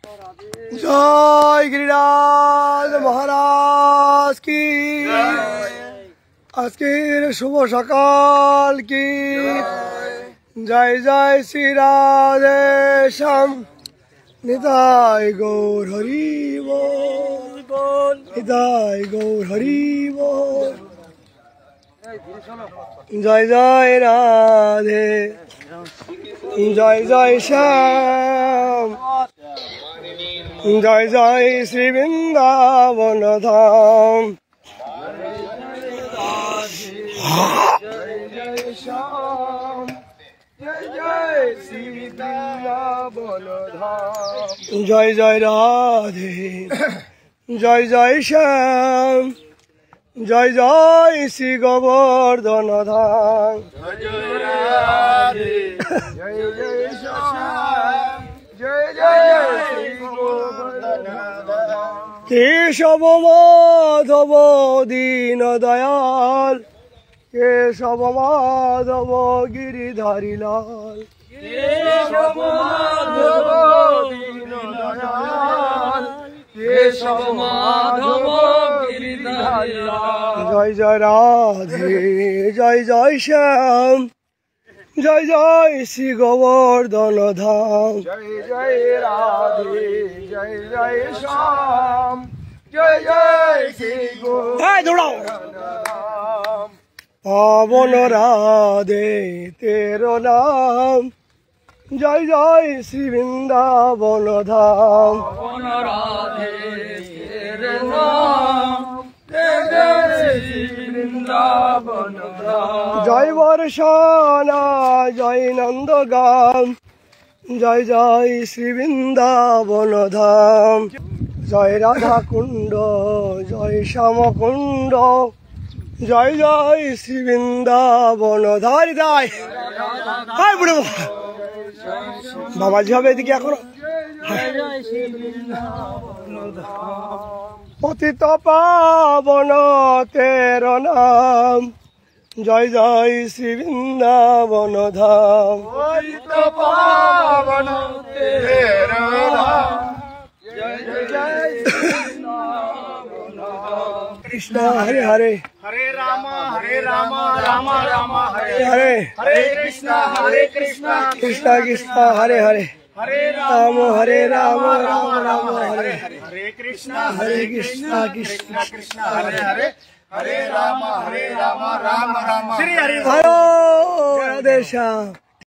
जय गिरिराज महाराज की আজকের শুভ সকাল কি জয় জয় শ্রী রাধে শ্যাম নিতাই গৌর হরি বল নিতাই গৌর হরি বল জয় জয় রাধে জয় জয় শ্যাম জয় জয় শ্রী বৃন্দাবন ধাম জয় জয় রাধে জয় জয় শ্যাম জয় জয় শ্রী গোবর্ধন ধাম কেশব মাধব দীন দয়াল কেশব মাধব গিরিধারী লাল কেশব মাধব দীন দয়াল কেশব মাধব গিরিধারী লাল জয় জয় রাধে জয় জয় শ্যাম জয় জয় শ্রী গোবর্ধন ধাম জয় জয় রাধে জয় জয় শ্যাম জয় জয় শ্রী গোবর্ধন ধাম পাবন রাধে তেরো নাম জয় জয় শ্রী বৃন্দাবন ধাম পাবন রাধে তেরো নাম জয় জয় শ্রী বৃন্দাবন ধাম জয় বর্ষানা জয় নন্দগাম জয় জয় শ্রী বৃন্দাবন ধাম জয় রাধা কুণ্ড জয় শ্যাম কুণ্ড জয় জয় শ্রী বৃন্দাবন ধারি দায় হাই বুড়ো বাবাজি হবে এদিকে এখন পতিত পাবন তেরো নাম জয় জয় শ্রী বৃন্দাবন ধাম পতিত পাবন তেরো নাম জয় জয় শ্রী বৃন্দাবন ধাম কৃষ্ণ হরে হরে हरे राम राम राम हरे हरे हरे कृष्णा कृष्ण कृष्ण हरे हरे हरे राम हरे राम राम राम हरे हरे हरे कृष्णा कृष्ण कृष्ण कृष्ण हरे हरे हरे राम राम राम श्री हरि हरो राधे श्याम।